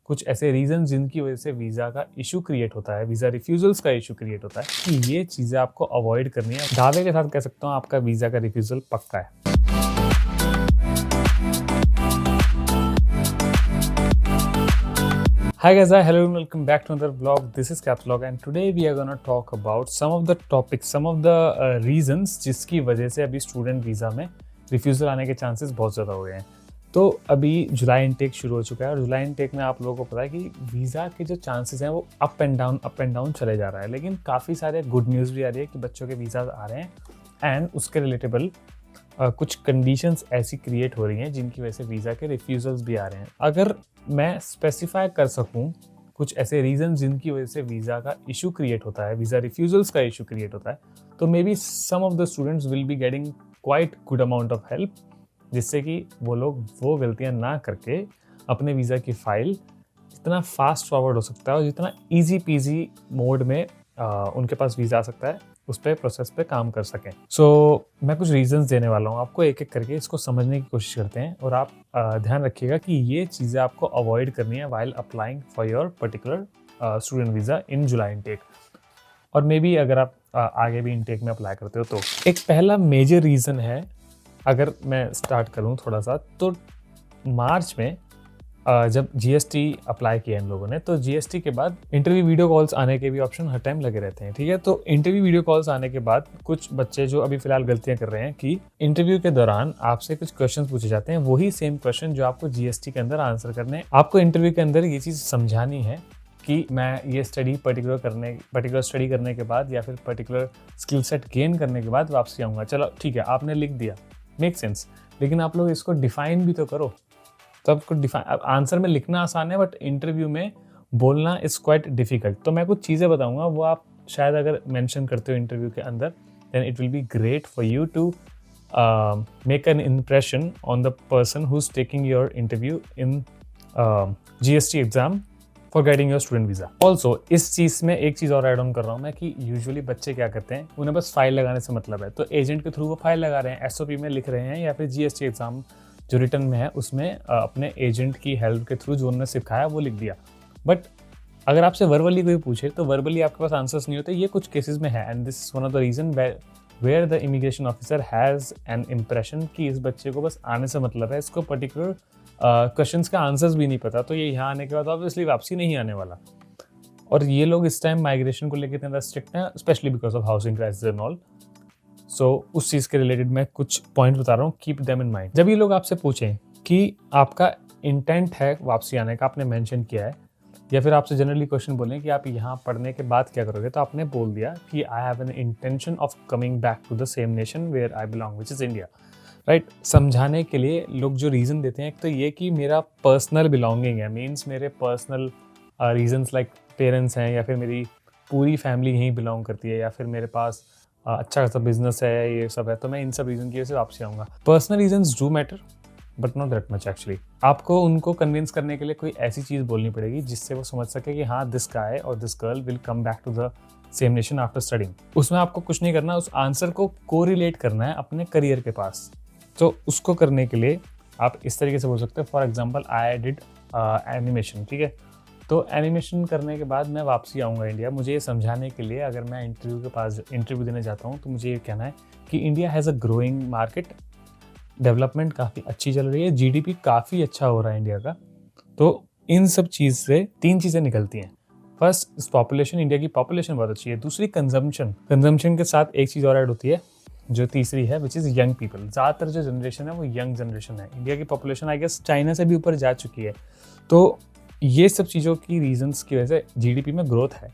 कुछ ऐसे रीजन जिनकी वजह से वीज़ा का इशू क्रिएट होता है, वीज़ा रिफ्यूजल्स का इशू क्रिएट होता है, कि ये चीज़ें आपको अवॉइड करनी है। दावे के साथ कह सकता हूँ आपका वीज़ा का रिफ्यूजल पक्का है। Hi guys, hello and welcome back to another vlog. This is Caps Vlog and today we are going to talk about some of the topics, some of the reasons जिसकी वजह से अभी student visa में refusal आने के chances बहुत ज़्यादा हो गए हैं। तो अभी जुलाई इनटेक शुरू हो चुका है और जुलाई इनटेक में आप लोगों को पता है कि वीज़ा के जो चांसेस हैं वो अप एंड डाउन चले जा रहा है। लेकिन काफ़ी सारे गुड न्यूज़ भी आ रही है कि बच्चों के वीज़ा आ रहे हैं एंड उसके रिलेटेबल कुछ कंडीशंस ऐसी क्रिएट हो रही हैं जिनकी वजह से वीज़ा के रिफ्यूजल्स भी आ रहे हैं। अगर मैं स्पेसिफाई कर सकूं कुछ ऐसे रीजन जिनकी वजह से वीज़ा का इशू क्रिएट होता है, वीज़ा रिफ्यूजल्स का इशू क्रिएट होता है, तो maybe some of the students will be getting quite good amount of help, जिससे कि वो लोग वो गलतियां ना करके अपने वीज़ा की फाइल जितना फास्ट फॉरवर्ड हो सकता है और जितना ईजी पीजी मोड में उनके पास वीज़ा आ सकता है उस पर प्रोसेस पे काम कर सकें। मैं कुछ रीजंस देने वाला हूँ आपको, एक एक करके इसको समझने की कोशिश करते हैं और आप ध्यान रखिएगा कि ये चीज़ें आपको अवॉइड करनी है while applying for your particular student visa in July intake, और मे बी अगर आप आगे भी इनटेक में अप्लाई करते हो तो। एक पहला मेजर रीज़न है, अगर मैं स्टार्ट करूँ थोड़ा सा, तो मार्च में जब जीएसटी अप्लाई किया इन लोगों ने, तो जीएसटी के बाद इंटरव्यू वीडियो कॉल्स आने के भी ऑप्शन हर टाइम लगे रहते हैं, ठीक है। तो इंटरव्यू वीडियो कॉल्स आने के बाद कुछ बच्चे जो अभी फिलहाल गलतियां कर रहे हैं कि इंटरव्यू के दौरान आपसे कुछ क्वेश्चन पूछे जाते हैं, वही सेम क्वेश्चन जो आपको जीएसटी के अंदर आंसर करने हैं। आपको इंटरव्यू के अंदर ये चीज़ समझानी है कि मैं ये स्टडी पर्टिकुलर स्टडी करने के बाद या फिर पर्टिकुलर स्किल सेट गेन करने के बाद वापसी आऊँगा। चलो ठीक है, आपने लिख दिया, मेक सेंस, लेकिन आप लोग इसको डिफाइन भी तो करो। तो आपको आंसर में लिखना आसान है बट इंटरव्यू में बोलना इज क्वाइट डिफिकल्ट। तो मैं कुछ चीज़ें बताऊंगा, वो आप शायद अगर मेंशन करते हो इंटरव्यू के अंदर, then it will be great for you to make an impression on the person who is taking your interview in GST exam for getting your student visa. Also इस चीज़ में एक चीज़ और ऐड ऑन कर रहा हूँ मैं कि यूजुअली बच्चे क्या करते हैं, उन्हें बस फाइल लगाने से मतलब है, तो एजेंट के थ्रू वो फाइल लगा रहे हैं, एसओपी में लिख रहे हैं, या फिर जीएसटी एग्जाम जो रिटर्न में है उसमें अपने एजेंट की हेल्प के थ्रू जो उन्होंने सिखाया वो लिख दिया। बट अगर आपसे वर्बली कोई पूछे तो वर्बली आपके पास आंसर्स नहीं होते। ये कुछ केसेस में है and this is one of the reason where the immigration officer has an impression कि इस बच्चे को बस आने से मतलब है, इसको पर्टिकुलर क्वेश्चंस का आंसर्स भी नहीं पता, तो ये यहाँ आने के बाद ऑब्वियसली वापसी नहीं आने वाला। और ये लोग इस टाइम माइग्रेशन को लेकर इतना ज़्यादा स्ट्रिक्ट हैं, specially because of housing crisis and all. उस चीज़ के रिलेटेड मैं कुछ पॉइंट बता रहा हूँ, कीप देम इन माइंड। जब ये लोग आपसे पूछें कि आपका इंटेंट है वापसी आने का, आपने मेंशन किया है, या फिर आपसे जनरली क्वेश्चन बोलें कि आप यहाँ पढ़ने के बाद क्या करोगे, तो आपने बोल दिया कि I have an intention of coming back to the same nation where I belong which is India, right. समझाने के लिए लोग जो रीज़न देते हैं, एक तो ये कि मेरा पर्सनल बिलोंगिंग है, मीन्स मेरे पर्सनल रीजन्स लाइक पेरेंट्स हैं, या फिर मेरी पूरी फैमिली यहीं बिलोंग करती है, या फिर मेरे पास अच्छा खासा बिजनेस है, ये सब है, तो मैं इन सब रीज़न की वजह से वापसी आऊँगा। Personal reasons do matter but not that much actually. आपको उनको कन्विंस करने के लिए कोई ऐसी चीज़ बोलनी पड़ेगी जिससे वो समझ सके कि हाँ, दिस गाय और this girl will come back to the same nation after studying. उसमें आपको कुछ नहीं करना, उस आंसर को कोरिलेट करना है अपने करियर के पास। तो उसको करने के लिए आप इस तरीके से बोल सकते हो, for example I did animation, ठीक है, तो एनिमेशन करने के बाद मैं वापसी आऊँगा इंडिया। मुझे ये समझाने के लिए अगर मैं इंटरव्यू के पास इंटरव्यू देने जाता हूँ तो मुझे ये कहना है कि India has a growing market, development काफ़ी अच्छी चल रही है, जीडीपी काफ़ी अच्छा हो रहा है इंडिया का। तो इन सब चीज़ से तीन चीज़ें निकलती हैं। फर्स्ट, पॉपुलेशन, इंडिया की पॉपुलेशन बहुत अच्छी है। दूसरी, कंजम्पशन के साथ एक चीज़ और ऐड होती है जो तीसरी है, विच इज़ यंग पीपल। ज़्यादातर जो जनरेशन है वो यंग जनरेशन है। इंडिया की पॉपुलेशन आई गेस चाइना से भी ऊपर जा चुकी है। तो ये सब चीज़ों की रीजंस की वजह से जीडीपी में ग्रोथ है,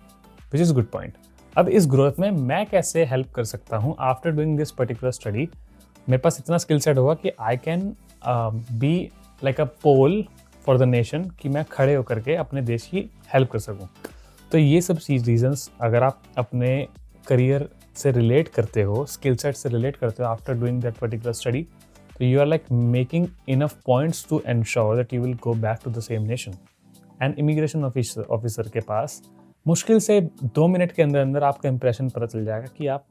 विच इज़ गुड पॉइंट। अब इस ग्रोथ में मैं कैसे हेल्प कर सकता हूँ after doing this particular study. मेरे पास इतना स्किल सेट होगा कि I can be like a pole for the nation, कि मैं खड़े होकर के अपने देश की हेल्प कर सकूँ। तो ये सब चीज़ रीजंस अगर आप अपने करियर से रिलेट करते हो, स्किल सेट से रिलेट करते हो after doing that particular study, तो you are like making enough points to ensure that you will go back to the same nation. And immigration officer के पास मुश्किल से 2 मिनट के अंदर अंदर आपका इंप्रेशन पता चल जाएगा कि आप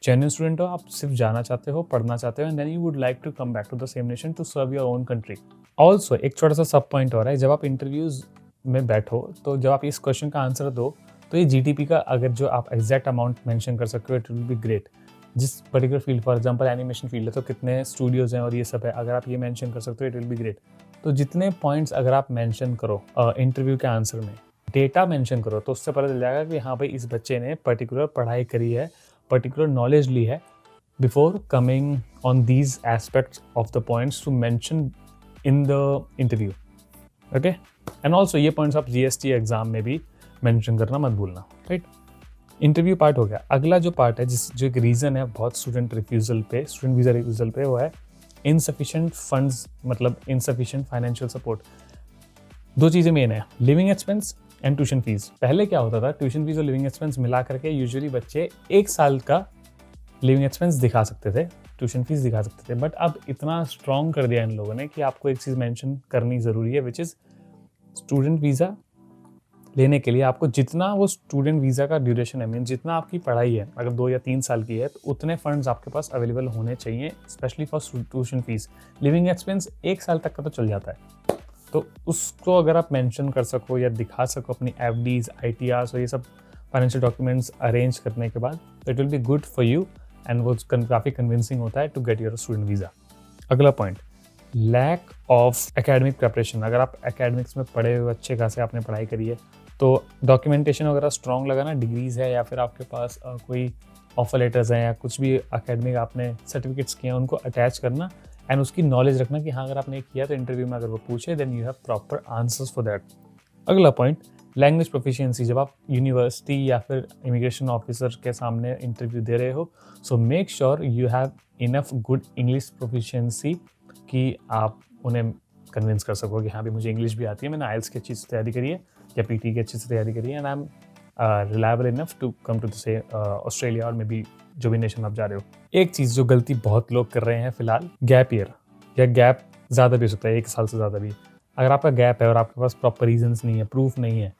जेन्युइन स्टूडेंट हो, आप सिर्फ जाना चाहते हो, पढ़ना चाहते हो, and then you would like to come back to the same nation to serve your own country. Also एक छोटा सा सब पॉइंट हो रहा है, जब आप इंटरव्यूज में बैठो तो जब आप इस क्वेश्चन का आंसर दो तो ये जीटीपी का अगर जो आप एग्जैक्ट अमाउंट मेंशन कर सकते हो इट विल बी ग्रेट। जिस particular field for example animation field है तो कितने स्टूडियोज हैं और ये सब है, अगर आप ये मेंशन कर सकते हो इट विल बी ग्रेट। तो जितने पॉइंट्स अगर आप मेंशन करो इंटरव्यू के आंसर में, डेटा मेंशन करो, तो उससे पता चल जाएगा कि हाँ भाई इस बच्चे ने पर्टिकुलर पढ़ाई करी है, पर्टिकुलर नॉलेज ली है before coming on these aspects of the points to mention in the interview. Okay, and also ये पॉइंट्स आप जीएसटी एग्जाम में भी मेंशन करना मत भूलना, राइट। इंटरव्यू पार्ट हो गया। अगला जो पार्ट है जो एक रीज़न है बहुत स्टूडेंट वीज़ा रिफ्यूज़ल पे, वो है इनसफिशिएंट फंड्स, मतलब इनसफिशिएंट फाइनेंशियल सपोर्ट। दो चीज़ें मेन है, living expense and tuition fees. पहले क्या होता था, ट्यूशन फीस और लिविंग एक्सपेंस मिला करके यूजुअली बच्चे 1 साल का लिविंग एक्सपेंस दिखा सकते थे, ट्यूशन फीस दिखा सकते थे। बट अब इतना स्ट्रॉन्ग कर दिया इन लोगों ने कि आपको एक चीज़ मेंशन करनी ज़रूरी है, विच इज़ स्टूडेंट वीज़ा लेने के लिए आपको जितना वो स्टूडेंट वीज़ा का ड्यूरेशन है, मीन जितना आपकी पढ़ाई है, अगर 2 या 3 साल की है तो उतने फंड्स आपके पास अवेलेबल होने चाहिए, specially for tuition fees. Living expense 1 साल तक का तो चल जाता है, तो उसको अगर आप मेंशन कर सको या दिखा सको अपनी एफडीज, आईटीआर्स और ये सब फाइनेंशियल डॉक्यूमेंट्स अरेंज करने के बाद, तो it will be good for you and वो काफ़ी कन्विंसिंग होता है to get your student visa. अगला point, lack of academic preparation. अगर आप एकेडमिक्स में पढ़े हुए अच्छे खासे आपने पढ़ाई करी है तो डॉक्यूमेंटेशन वगैरह स्ट्रॉन्ग लगाना, डिग्रीज है या फिर आपके पास कोई ऑफर लेटर्स हैं या कुछ भी एकेडमिक आपने सर्टिफिकेट्स किए हैं उनको अटैच करना एंड उसकी नॉलेज रखना कि हाँ अगर आपने किया तो इंटरव्यू में अगर वो पूछे then you have proper answers for that. अगला पॉइंट, लैंग्वेज प्रोफिशिएंसी। जब आप यूनिवर्सिटी या फिर इमिग्रेशन ऑफिसर के सामने इंटरव्यू दे रहे हो, so make sure you have enough good English proficiency कि आप उन्हें कन्विंस कर सको कि हाँ भी मुझे इंग्लिश भी आती है, मैंने आइल्स की अच्छी से तैयारी करी है या पीटी की अच्छी से तैयारी करी है and I am reliable enough to come to say Australia और मे बी जो भी नेशन आप जा रहे हो। एक चीज़ जो गलती बहुत लोग कर रहे हैं फिलहाल, गैप ईयर, या गैप ज़्यादा भी हो सकता है, 1 साल से ज़्यादा भी। अगर आपका गैप है और आपके पास प्रॉपर रीजंस नहीं है, प्रूफ नहीं है,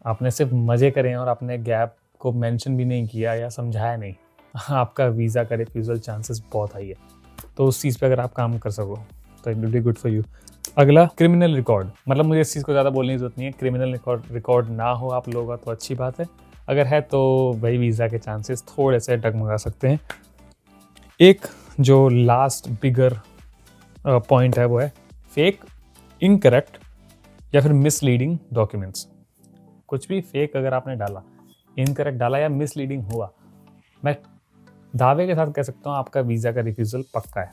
आपने सिर्फ मज़े करे हैं और आपने गैप को मेंशन भी नहीं किया या समझाया नहीं, आपका वीज़ा का रिफ्यूज़ल चांसेस बहुत हाई है। तो उस चीज़ पे अगर आप काम कर सको तो it will be good for you. अगला, क्रिमिनल रिकॉर्ड। मतलब मुझे इस चीज़ को ज़्यादा बोलने की जरूरत नहीं है, क्रिमिनल रिकॉर्ड ना हो आप लोगों का तो अच्छी बात है, अगर है तो भाई वीज़ा के चांसेस थोड़े से डगमगा सकते हैं। एक जो लास्ट बिगर पॉइंट है वो है फेक, इनकरेक्ट या फिर मिसलीडिंग डॉक्यूमेंट्स। कुछ भी फेक अगर आपने डाला, इनकरेक्ट डाला या मिसलीडिंग हुआ, मैं दावे के साथ कह सकता हूँ आपका वीज़ा का रिफ्यूज़ल पक्का है,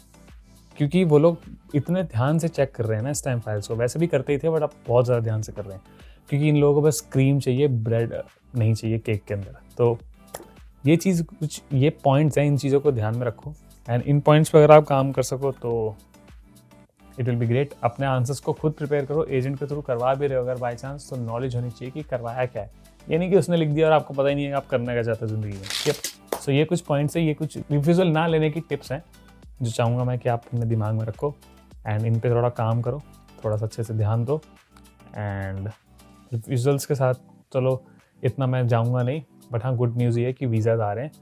क्योंकि वो लोग इतने ध्यान से चेक कर रहे हैं ना इस टाइम फाइल्स को। वैसे भी करते ही थे बट अब बहुत ज़्यादा ध्यान से कर रहे हैं, क्योंकि इन लोगों को बस क्रीम चाहिए, ब्रेड नहीं चाहिए केक के अंदर। तो ये चीज़, कुछ ये पॉइंट्स हैं, इन चीज़ों को ध्यान में रखो एंड इन पॉइंट्स पर अगर आप काम कर सको तो इट विल बी ग्रेट। अपने आंसर्स को खुद प्रिपेयर करो, एजेंट के थ्रू करवा भी रहे हो अगर बाई चांस, तो नॉलेज होनी चाहिए कि करवाया क्या है, ये नहीं कि उसने लिख दिया और आपको पता ही नहीं है आप करना क्या चाहते हो ज़िंदगी में। सो ये कुछ पॉइंट्स है, ये कुछ रिफ्यूज़ल ना लेने की टिप्स हैं जो चाहूँगा मैं कि आप अपने दिमाग में रखो एंड इन पे थोड़ा काम करो, थोड़ा सा अच्छे से ध्यान दो। एंड रिफ्यूज़ल्स के साथ चलो इतना मैं जाऊँगा नहीं, बट हाँ गुड न्यूज़ ये है कि वीज़ाज आ रहे हैं।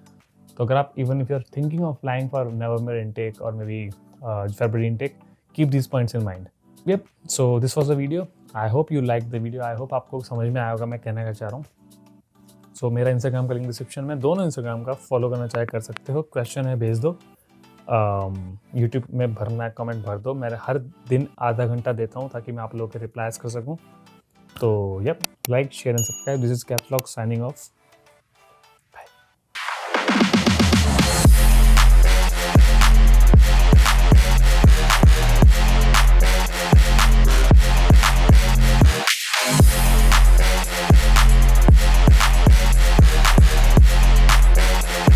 तो अगर आप even if you are thinking of flying for November intake और मे be February intake, keep this points in mind. Yup, so this was the video. I hope you like the video, I hope आपको समझ में आया होगा मैं कहना क्या चाह रहा हूँ। सो मेरा इंस्टाग्राम का लिंक डिस्क्रिप्शन में, दोनों इंस्टाग्राम का फॉलो करना चाहे कर सकते हो। क्वेश्चन है भेज दो, यूट्यूब में भरना है कमेंट भर दो, मैं हर दिन आधा घंटा देता हूँ ताकि मैं आप लोगों के रिप्लाईज कर सकूँ। तो yup, like share and subscribe. This is caps lock signing of.